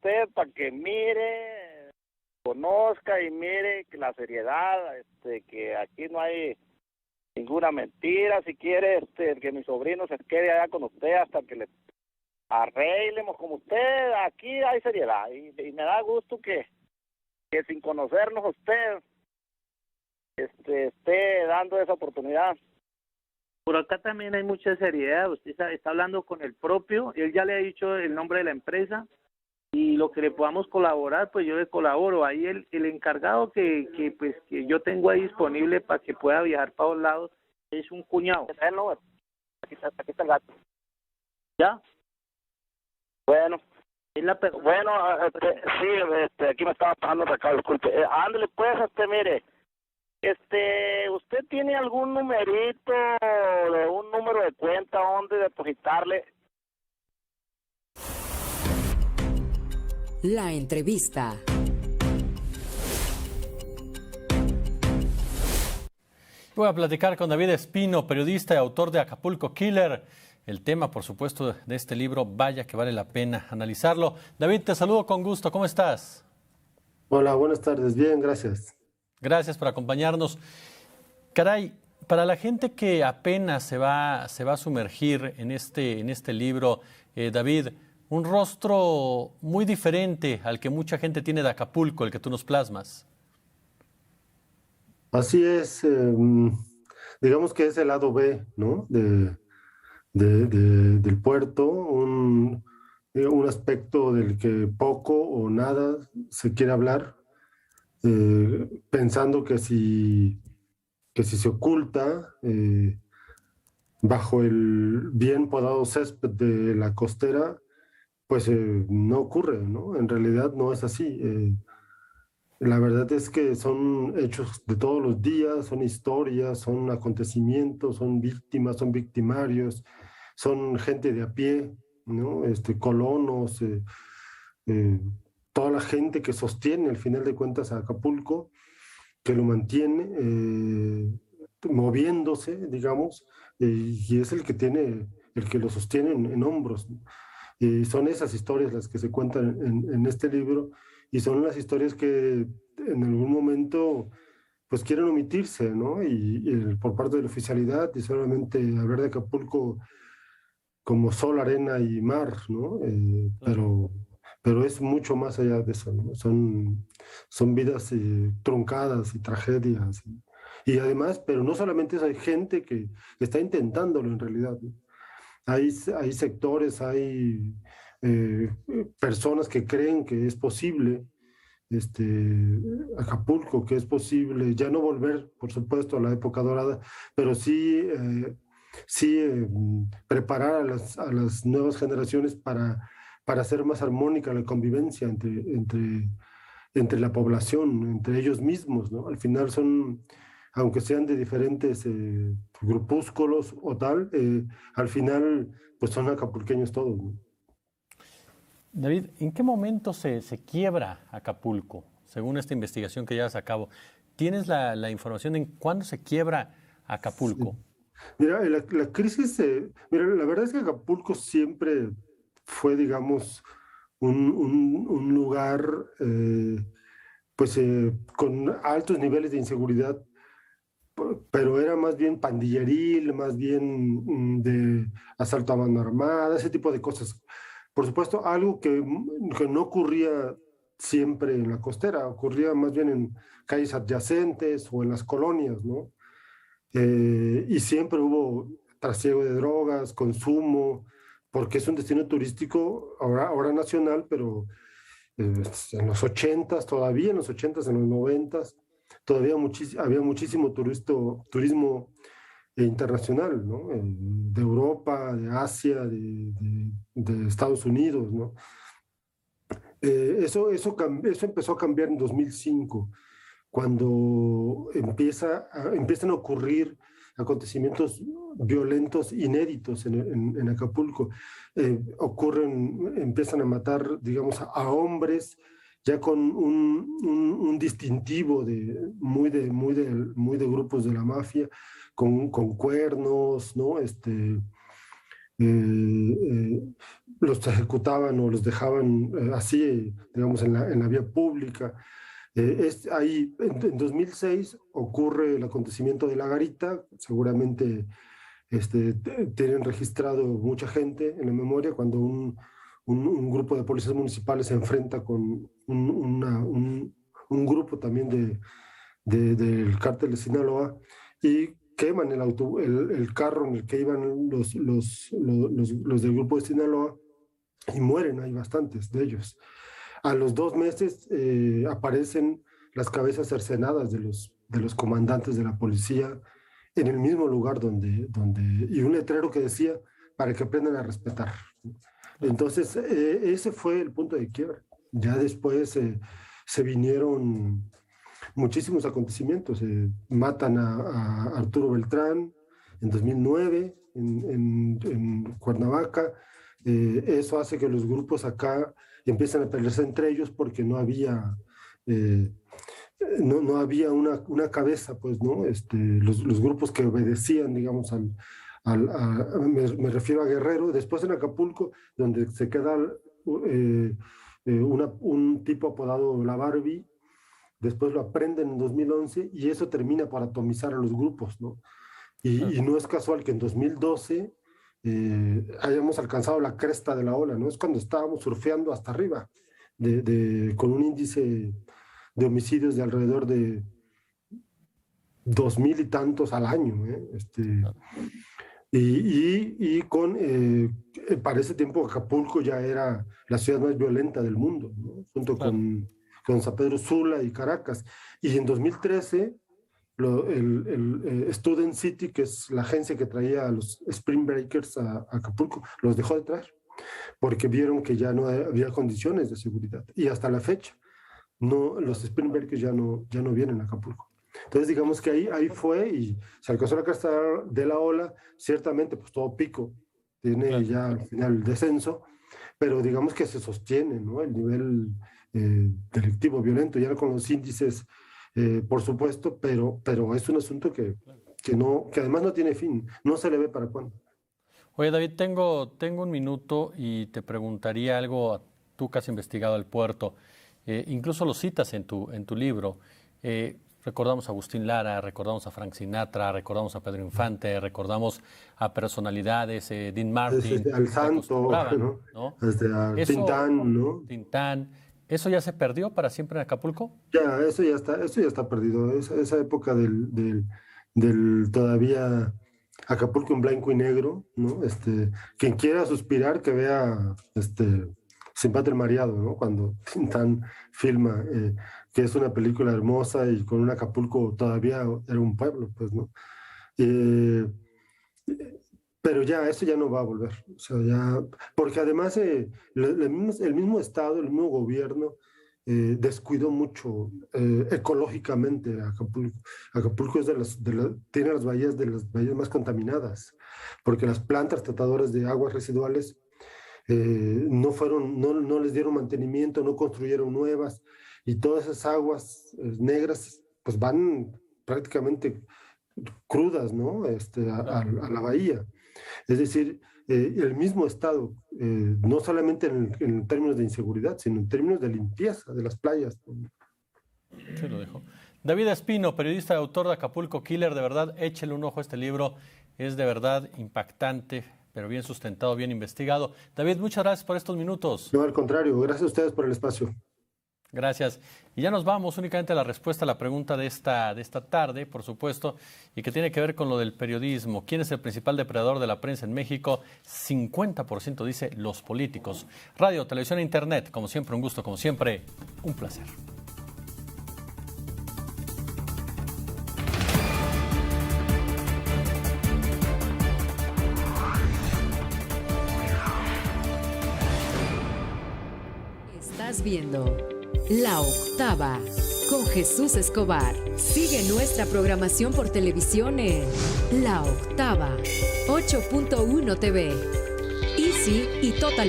usted para que mire, conozca y mire que la seriedad, que aquí no hay ninguna mentira. Si quiere que mi sobrino se quede allá con usted hasta que le arreglemos como usted, aquí hay seriedad. Y me da gusto que sin conocernos usted esté dando esa oportunidad. Por acá también hay mucha seriedad. Usted está hablando con el propio, él ya le ha dicho el nombre de la empresa, y lo que le podamos colaborar, pues yo le colaboro. Ahí el encargado que yo tengo ahí disponible para que pueda viajar para los lados es un cuñado. Aquí está el gato. ¿Ya? Bueno. Es la persona. Bueno, sí, aquí me estaba pasando acá, disculpe. Ándale, pues, mire, ¿usted tiene algún numerito de un número de cuenta donde depositarle? La entrevista. Voy a platicar con David Espino, periodista y autor de Acapulco Killer. El tema, por supuesto, de este libro, vaya que vale la pena analizarlo. David, te saludo con gusto. ¿Cómo estás? Hola, buenas tardes. Bien, gracias. Gracias por acompañarnos. Caray, para la gente que apenas se va a sumergir en este libro, David, un rostro muy diferente al que mucha gente tiene de Acapulco, el que tú nos plasmas. Así es, digamos que es el lado B, ¿no? Del puerto, un aspecto del que poco o nada se quiere hablar, pensando que si se oculta bajo el bien podado césped de la costera, pues no ocurre, ¿no? En realidad no es así. La verdad es que son hechos de todos los días, son historias, son acontecimientos, son víctimas, son victimarios, son gente de a pie, ¿no? Colonos, toda la gente que sostiene al final de cuentas a Acapulco, que lo mantiene moviéndose, digamos, y es el que lo sostiene en hombros, ¿no? Y son esas historias las que se cuentan en este libro, y son las historias que en algún momento pues quieren omitirse, ¿no? Y por parte de la oficialidad, y solamente hablar de Acapulco como sol, arena y mar, ¿no? Pero es mucho más allá de eso, ¿no? Son vidas truncadas y tragedias. Y además, pero no solamente eso, hay gente que está intentándolo en realidad, ¿no? Hay sectores, hay personas que creen que es posible Acapulco, que es posible ya no volver, por supuesto, a la época dorada, pero sí preparar a las nuevas generaciones para hacer más armónica la convivencia entre la población, entre ellos mismos, ¿no? Al final aunque sean de diferentes grupúsculos o tal, al final pues son acapulqueños todos, ¿no? David, ¿en qué momento se quiebra Acapulco, según esta investigación que llevas a cabo? ¿Tienes la información en cuándo se quiebra Acapulco? Sí. Mira, la crisis, mira, la verdad es que Acapulco siempre fue, digamos, un lugar con altos niveles de inseguridad, pero era más bien pandilleril, más bien de asalto a mano armada, ese tipo de cosas. Por supuesto, algo que no ocurría siempre en la costera, ocurría más bien en calles adyacentes o en las colonias, ¿no? Y siempre hubo trasiego de drogas, consumo, porque es un destino turístico ahora nacional, pero en los 80s, todavía en los 80s, en los 90s, todavía había muchísimo turismo internacional, ¿no? De Europa, de Asia, de Estados Unidos, ¿no? Eso empezó a cambiar en 2005, cuando empiezan a ocurrir acontecimientos violentos inéditos en Acapulco. Empiezan a matar, digamos, a hombres ya con un distintivo muy de grupos de la mafia, con cuernos, ¿no? los ejecutaban o los dejaban así, digamos, en la vía pública. Ahí, en 2006, ocurre el acontecimiento de La Garita. Seguramente tienen registrado mucha gente en la memoria cuando un grupo de policías municipales se enfrenta con un grupo también del cártel de Sinaloa y queman el carro en el que iban los del grupo de Sinaloa y mueren, hay bastantes de ellos. A los 2 meses aparecen las cabezas cercenadas de los comandantes de la policía en el mismo lugar y un letrero que decía para que aprendan a respetar. Entonces, ese fue el punto de quiebre. Ya después se vinieron muchísimos acontecimientos. Matan a Arturo Beltrán en 2009 en Cuernavaca. Eso hace que los grupos acá empiezan a pelearse entre ellos porque no había una cabeza, pues, ¿no? Los grupos que obedecían, digamos, me refiero a Guerrero, después en Acapulco, donde se queda un tipo apodado La Barbie, después lo aprenden en 2011 y eso termina por atomizar a los grupos, ¿no? Y no es casual que en 2012 hayamos alcanzado la cresta de la ola, ¿no? Es cuando estábamos surfeando hasta arriba, con un índice de homicidios de alrededor de 2,000 y tantos al año, y para ese tiempo Acapulco ya era la ciudad más violenta del mundo, ¿no? Junto con San Pedro Sula y Caracas. Y en 2013, Student City, que es la agencia que traía a los Spring Breakers a Acapulco, los dejó de traer, porque vieron que ya no había condiciones de seguridad. Y hasta la fecha, los Spring Breakers ya no vienen a Acapulco. Entonces, digamos que ahí fue y se alcanzó la cresta de la ola. Ciertamente, pues todo pico tiene ya al final el descenso, pero digamos que se sostiene, ¿no? El nivel delictivo, violento, ya con los índices, por supuesto, pero es un asunto que además no tiene fin, no se le ve para cuándo. Oye, David, tengo un minuto y te preguntaría algo. Tú que has investigado el puerto, incluso lo citas en tu libro. Recordamos a Agustín Lara, recordamos a Frank Sinatra, recordamos a Pedro Infante, recordamos a personalidades, Dean Martin. Desde al Santo, ¿no? Desde a Tintán, ¿no? Tintán. ¿Eso ya se perdió para siempre en Acapulco? Ya, eso ya está perdido. Esa época del todavía Acapulco en blanco y negro, ¿no? Quien quiera suspirar que vea Sin Patria el Mareado, ¿no? Cuando Tintán filma, que es una película hermosa y con un Acapulco todavía era un pueblo, pues, ¿no? Pero ya, eso ya no va a volver. O sea, porque además el mismo Estado, el mismo gobierno descuidó mucho ecológicamente a Acapulco. Acapulco tiene las bahías más contaminadas, porque las plantas tratadoras de aguas residuales no les dieron mantenimiento, no construyeron nuevas, y todas esas aguas negras pues van prácticamente crudas, ¿no? A la bahía. Es decir, el mismo Estado, no solamente en términos de inseguridad, sino en términos de limpieza de las playas. Se lo dejo. David Espino, periodista y autor de Acapulco Killer, de verdad, échele un ojo a este libro, es de verdad impactante, pero bien sustentado, bien investigado. David, muchas gracias por estos minutos. No, al contrario, gracias a ustedes por el espacio. Gracias. Y ya nos vamos únicamente a la respuesta a la pregunta de esta tarde, por supuesto, y que tiene que ver con lo del periodismo. ¿Quién es el principal depredador de la prensa en México? 50% dice los políticos. Radio, televisión e internet, como siempre, un gusto, como siempre, un placer. Estás viendo La Octava con Jesús Escobar. Sigue nuestra programación por televisión en La Octava, 8.1 TV, Easy y Total Play.